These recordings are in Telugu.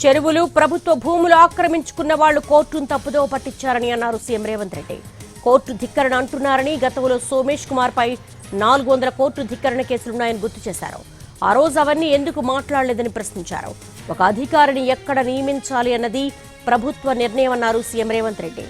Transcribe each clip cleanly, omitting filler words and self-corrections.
చెరువులు ప్రభుత్వ భూములు ఆక్రమించుకున్న వాళ్లు కోర్టును తప్పుదోవ పట్టించారని అన్నారు సీఎం రేవంత్ రెడ్డి. కోర్టు ధిక్కరణ అంటున్నారని గతంలో సోమేష్ కుమార్ పై 400 కోర్టు ధిక్కరణ కేసులున్నాయని గుర్తు చేశారు. ఆ రోజు అవన్నీ ఎందుకు మాట్లాడలేదని ప్రశ్నించారు. ఒక అధికారిని ఎక్కడ నియమించాలి అన్నది ప్రభుత్వ నిర్ణయం అన్నారు సీఎం రేవంత్ రెడ్డి.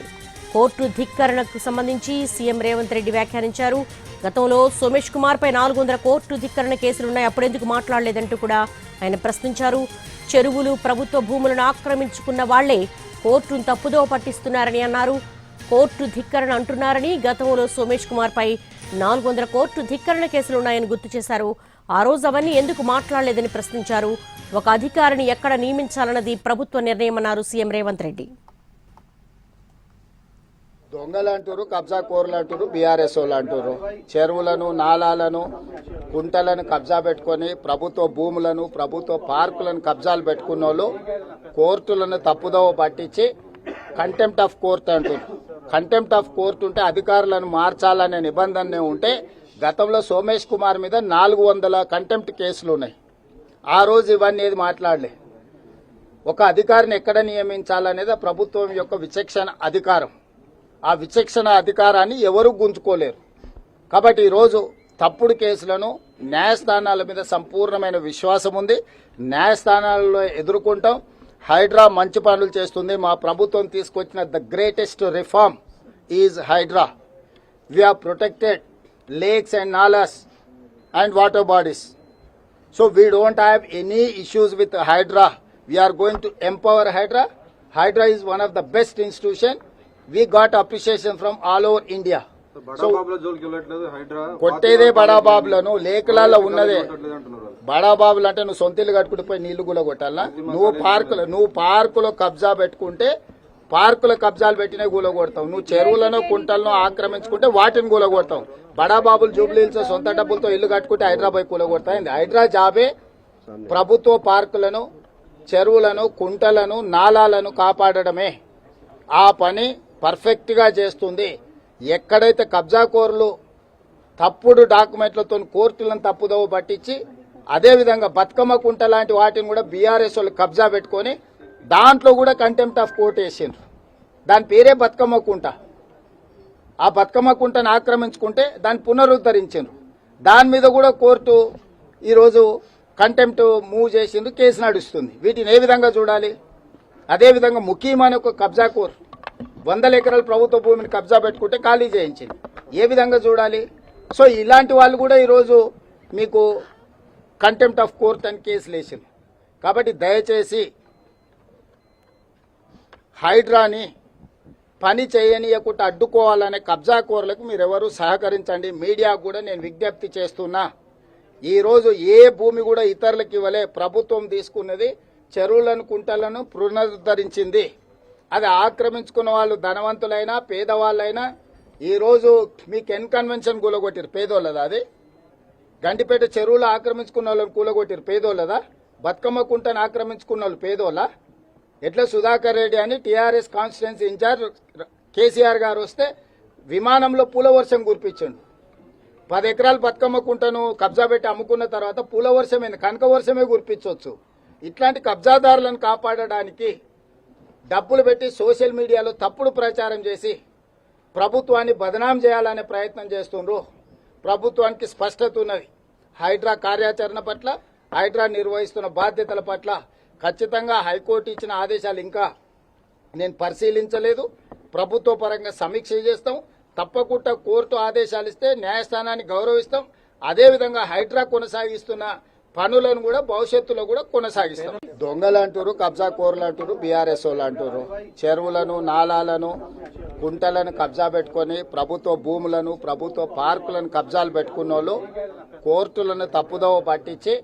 కోర్టు ధిక్కరణకు సంబంధించి సీఎం రేవంత్ రెడ్డి వ్యాఖ్యానించారు. గతంలో సోమేష్ కుమార్ పై 400 కోర్టు ధిక్కరణ కేసులున్నాయి, అప్పుడెందుకు మాట్లాడలేదంటూ కూడా ఆయన ప్రశ్నించారు. చెరువులు ప్రభుత్వ భూములను ఆక్రమించుకున్న వాళ్లే కోర్టును తప్పుదోవ పట్టిస్తున్నారని అన్నారు. కోర్టు ధిక్కరణ అంటున్నారని గతంలో సోమేష్ కుమార్ పై 400 కోర్టు ధిక్కరణ కేసులున్నాయని గుర్తు చేశారు. ఆ రోజు అవన్నీ ఎందుకు మాట్లాడలేదని ప్రశ్నించారు. ఒక అధికారిని ఎక్కడ నియమించాలన్నది ప్రభుత్వ నిర్ణయం అన్నారు సీఎం రేవంత్ రెడ్డి. దొంగలు అంటారు, కబ్జా కోర్లు అంటారు, బీఆర్ఎస్ వాళ్ళు అంటారు. చెరువులను, నాలాలను, కుంటలను కబ్జా పెట్టుకొని ప్రభుత్వ భూములను, ప్రభుత్వ పార్కులను కబ్జాలు పెట్టుకున్న వాళ్ళు కోర్టులను తప్పుదోవ పట్టించి కంటెంప్ట్ ఆఫ్ కోర్ట్ అంటారు. కంటెంప్ట్ ఆఫ్ కోర్టు ఉంటే అధికారులను మార్చాలనే నిబంధన ఉంటే గతంలో సోమేష్ కుమార్ మీద 400 కంటెంప్ట్ కేసులు ఉన్నాయి. ఆ రోజు ఇవన్నీ ఏది మాట్లాడలే. ఒక అధికారిని ఎక్కడ నియమించాలనేది ప్రభుత్వం యొక్క విచక్షణ అధికారం. ఆ విచక్షణ అధికారాన్ని ఎవరూ గుంజుకోలేరు. కాబట్టి ఈరోజు తప్పుడు కేసులను న్యాయస్థానాల మీద సంపూర్ణమైన విశ్వాసం ఉంది. న్యాయస్థానాలలో ఎదుర్కొంటాం. హైడ్రా మంచి పనులు చేస్తుంది. మా ప్రభుత్వం తీసుకొచ్చిన the greatest reform is Hydraa. We have protected lakes and nalas and water bodies. So we don't have any issues with Hydra. We are going to empower Hydra. Hydra is one of the best institution. We got appreciation from all over India. So కొట్టేదే బడాబాబులను లేఖలలో ఉన్నదే. బడాబాబులు అంటే నువ్వు సొంతలు కట్టుకుంటూ పోయి నీళ్లు కూడా కొట్టాలా? నువ్వు పార్కులో కబ్జా పెట్టుకుంటే పార్కుల కబ్జాలు పెట్టినే కూలగొడతావు. నువ్వు చెరువులను, కుంటలను ఆక్రమించుకుంటే వాటిని కూలగొడతావు. బడాబాబులు జూబ్లీహిల్స్ సొంత డబ్బులతో ఇల్లు కట్టుకుంటే హైదరాబాద్ కూలగొడతాయింది. హైడ్రా జాబే ప్రభుత్వ పార్కులను, చెరువులను, కుంటలను, నాలాలను కాపాడడమే. ఆ పని పర్ఫెక్ట్ గా చేస్తుంది. ఎక్కడైతే కబ్జాకోరులు తప్పుడు డాక్యుమెంట్లతో కోర్టులను తప్పుదోవ పట్టించి అదేవిధంగా బతుకమ్మ కుంట లాంటి వాటిని కూడా బీఆర్ఎస్ వాళ్ళు కబ్జా పెట్టుకొని దాంట్లో కూడా కంటెంప్ట్ ఆఫ్ కోర్ట్ వేసిండ్రు. దాని పేరే బతుకమ్మ కుంట. ఆ బతుకమ్మ కుంటను ఆక్రమించుకుంటే దాన్ని పునరుద్ధరించిండ్రు. దాని మీద కూడా కోర్టు ఈరోజు కంటెంప్ట్ మూవ్ చేసిండ్రు, కేసు నడుస్తుంది. వీటిని ఏ విధంగా చూడాలి? అదేవిధంగా ముఖ్యమైన ఒక కబ్జా కోర్ 100 ఎకరాల ప్రభుత్వ భూమిని కబ్జా పెట్టుకుంటే ఖాళీ చేయించింది. ఏ విధంగా చూడాలి? సో ఇలాంటి వాళ్ళు కూడా ఈరోజు మీకు కంటెంప్ట్ ఆఫ్ కోర్ట్ అని కేసులు వేసింది. కాబట్టి దయచేసి హైడ్రాని పని చేయనీయకుండా అడ్డుకోవాలనే కబ్జా కోర్లకు మీరెవరూ సహకరించండి. మీడియాకు కూడా నేను విజ్ఞప్తి చేస్తున్నా. ఈరోజు ఏ భూమి కూడా ఇతరులకు ఇవ్వలే. ప్రభుత్వం తీసుకున్నది చెరువులను, కుంటలను పునరుద్ధరించింది. అది ఆక్రమించుకున్న వాళ్ళు ధనవంతులైనా పేదవాళ్ళైనా ఈరోజు మీకు కన్వెన్షన్ కూలగొట్టారు. పేదోళ్ళదా? అది గండిపేట చెరువులు ఆక్రమించుకున్న వాళ్ళని కూలగొట్టారు. పేదోళ్ళదా? బతుకమ్మ కుంటను ఆక్రమించుకున్న వాళ్ళు పేదోళ్ళ? ఎట్లా సుధాకర్ రెడ్డి అని టీఆర్ఎస్ కాన్స్టిట్యున్సీ ఇన్ఛార్జ్ కేసీఆర్ గారు వస్తే విమానంలో పూల వర్షం కురిపించండు. 10 ఎకరాలు బతుకమ్మ కుంటను కబ్జా పెట్టి అమ్ముకున్న తర్వాత పూల వర్షమైంది, కనక వర్షమే కురిపించవచ్చు. ఇట్లాంటి కబ్జాదారులను కాపాడడానికి డబ్బులు పెట్టి సోషల్ మీడియాలో తప్పుడు ప్రచారం చేసి ప్రభుత్వాన్ని బదనాం చేయాలనే ప్రయత్నం చేస్తుండ్రు. ప్రభుత్వానికి స్పష్టత ఉన్నది. హైడ్రా కార్యాచరణ పట్ల, హైడ్రా నిర్వహిస్తున్న బాధ్యతల పట్ల ఖచ్చితంగా హైకోర్టు ఇచ్చిన ఆదేశాలు ఇంకా నేను పరిశీలించలేదు. ప్రభుత్వ పరంగా సమీక్ష చేస్తాం. తప్పకుండా కోర్టు ఆదేశాలు ఇస్తే న్యాయస్థానాన్ని గౌరవిస్తాం. అదేవిధంగా హైడ్రా కొనసాగిస్తున్న పనులను కూడా భవిష్యత్తులో కూడా కొనసాగిస్తాం. దొంగలు అంటారు, కబ్జా కోర్లు అంటారు, బీఆర్ఎస్ వాళ్ళు అంటారు. చెరువులను, నాలాలను, కుంటలను కబ్జా పెట్టుకొని ప్రభుత్వ భూములను, ప్రభుత్వ పార్కులను కబ్జాలు పెట్టుకున్న వాళ్ళు కోర్టులను తప్పుదోవ పట్టించి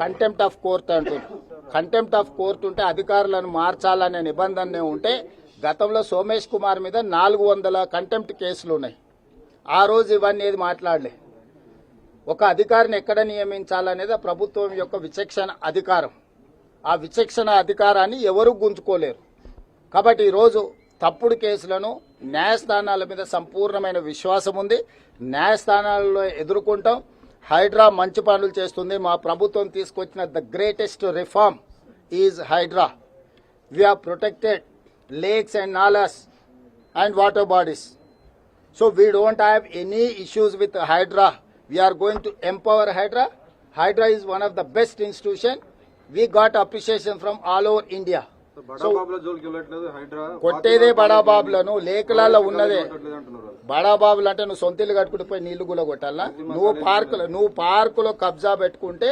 కంటెంప్ట్ ఆఫ్ కోర్ట్ అంటారు. కంటెంప్ట్ ఆఫ్ కోర్టు ఉంటే అధికారులను మార్చాలనే నిబంధన ఉంటే గతంలో సోమేష్ కుమార్ మీద 400 కంటెంప్ట్ కేసులు ఉన్నాయి. ఆ రోజు ఇవన్నీ ఏది మాట్లాడలే. ఒక అధికారిని ఎక్కడ నియమించాలనేది ప్రభుత్వం యొక్క విచక్షణ అధికారం. ఆ విచక్షణ అధికారాన్ని ఎవరూ గుంజుకోలేరు. కాబట్టి ఈరోజు తప్పుడు కేసులను న్యాయస్థానాల మీద సంపూర్ణమైన విశ్వాసం ఉంది. న్యాయస్థానాలలో ఎదుర్కొంటాం. హైడ్రా మంచి పనులు చేస్తుంది. మా ప్రభుత్వం తీసుకొచ్చిన the greatest reform is Hydraa. we have protected lakes and nalas and water bodies. So we don't have any issues with Hydra. We are going to empower Hydra. Hydra is one of the best institution. We got appreciation from all over India. కొట్టేదే బడాబాబులను లేఖలలో ఉన్నదే. బడాబాబులు అంటే నువ్వు సొంత ఇల్లు కట్టుకుంటే పోయి నీళ్లు గుల కొట్టాలా? నువ్వు పార్కులో కబ్జా పెట్టుకుంటే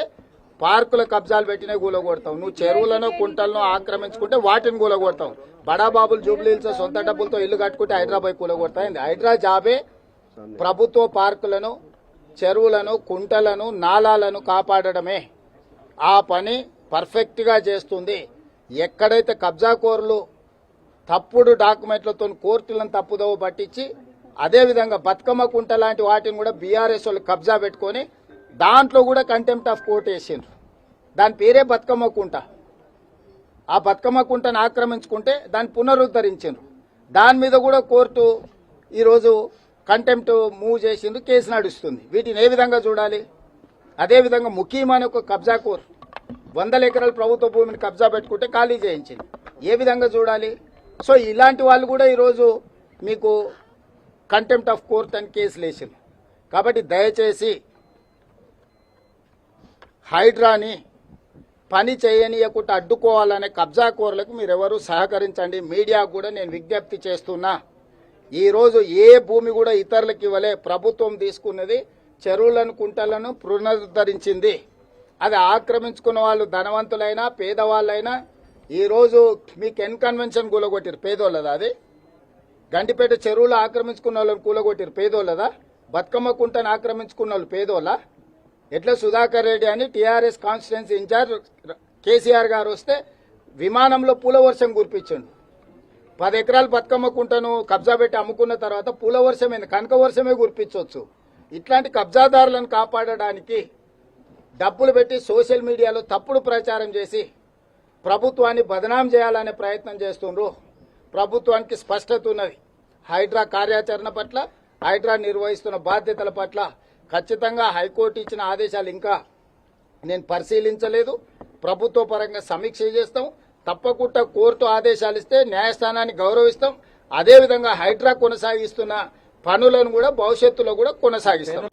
పార్కులో కబ్జాలు పెట్టినే గూల కొడతావు. నువ్వు చెరువులను కుంటలను ఆక్రమించుకుంటే వాటిని గూల కొడతావు. బడాబాబులు జూబ్లీహిల్స్ సొంత డబ్బులతో ఇల్లు కట్టుకుంటే హైదరాబాద్ కూల కొడతాయింది. హైదరా జాబే ప్రభుత్వ పార్కులను, చెరువులను, కుంటలను, నాలాలను కాపాడడమే. ఆ పని పర్ఫెక్ట్ గా చేస్తుంది. ఎక్కడైతే కబ్జాకోరులు తప్పుడు డాక్యుమెంట్లతో కోర్టులను తప్పుదోవ పట్టించి అదేవిధంగా బతుకమ్మ కుంట లాంటి వాటిని కూడా బీఆర్ఎస్ వాళ్ళు కబ్జా పెట్టుకొని దాంట్లో కూడా కంటెంప్ట్ ఆఫ్ కోర్టు వేసిండ్రు. దాని పేరే బతుకమ్మ కుంట. ఆ బతుకమ్మ కుంటను ఆక్రమించుకుంటే దాన్ని పునరుద్ధరించిండ్రు. దాని మీద కూడా కోర్టు ఈరోజు కంటెంప్ట్ మూవ్ చేసిండ్రు, కేసు నడుస్తుంది. వీటిని ఏ విధంగా చూడాలి? అదేవిధంగా ముఖ్యమైన ఒక కబ్జాకోరు 100 ఎకరాల ప్రభుత్వ భూమిని కబ్జా పెట్టుకుంటే ఖాళీ చేయించింది. ఏ విధంగా చూడాలి? సో ఇలాంటి వాళ్ళు కూడా ఈరోజు మీకు కంటెంప్ట్ ఆఫ్ కోర్ట్ అని కేసులు వేసింది. కాబట్టి దయచేసి హైడ్రాని పని చేయనీయకుండా అడ్డుకోవాలనే కబ్జాకోరులకు మీరెవరూ సహకరించండి. మీడియాకు కూడా నేను విజ్ఞప్తి చేస్తున్నా. ఈరోజు ఏ భూమి కూడా ఇతరులకు ఇవ్వలే. ప్రభుత్వం తీసుకున్నది చెరువులను, కుంటలను పునరుద్ధరించింది. అది ఆక్రమించుకున్న వాళ్ళు ధనవంతులైనా పేదవాళ్ళైనా ఈరోజు మీకు ఎన్ కన్వెన్షన్ కూలగొట్టిరు పేదోళ్ళదా? అది గండిపేట చెరువులు ఆక్రమించుకున్న వాళ్ళని కూలగొట్టిరు పేదోళ్ళదా? బతుకమ్మ కుంటను ఆక్రమించుకున్న వాళ్ళు పేదోళ్ళ? ఎట్లా సుధాకర్ రెడ్డి అని టీఆర్ఎస్ కాన్స్టిట్యున్సీ ఇన్ఛార్జ్ కేసీఆర్ గారు వస్తే విమానంలో పూల వర్షం కురిపించండు. 10 ఎకరాలు బతుకమ్మ కుంటను కబ్జా పెట్టి అమ్ముకున్న తర్వాత పూల వర్షమైంది, కనక వర్షమే కురిపించవచ్చు. ఇట్లాంటి కబ్జాదారులను కాపాడడానికి డబ్బులు పెట్టి సోషల్ మీడియాలో తప్పుడు ప్రచారం చేసి ప్రభుత్వాన్ని బదనాం చేయాలనే ప్రయత్నం చేస్తుండ్రు. ప్రభుత్వానికి స్పష్టత ఉన్నది. హైడ్రా కార్యాచరణ పట్ల, హైడ్రా నిర్వహిస్తున్న బాధ్యతల పట్ల ఖచ్చితంగా హైకోర్టు ఇచ్చిన ఆదేశాలు ఇంకా నేను పరిశీలించలేదు. ప్రభుత్వ పరంగా సమీక్ష చేస్తాం. తప్పకుండా కోర్టు ఆదేశాలు ఇస్తే న్యాయస్థానాన్ని గౌరవిస్తాం. అదేవిధంగా హైడ్రా కొనసాగిస్తున్న పనులను కూడా భవిష్యత్తులో కూడా కొనసాగిస్తాం.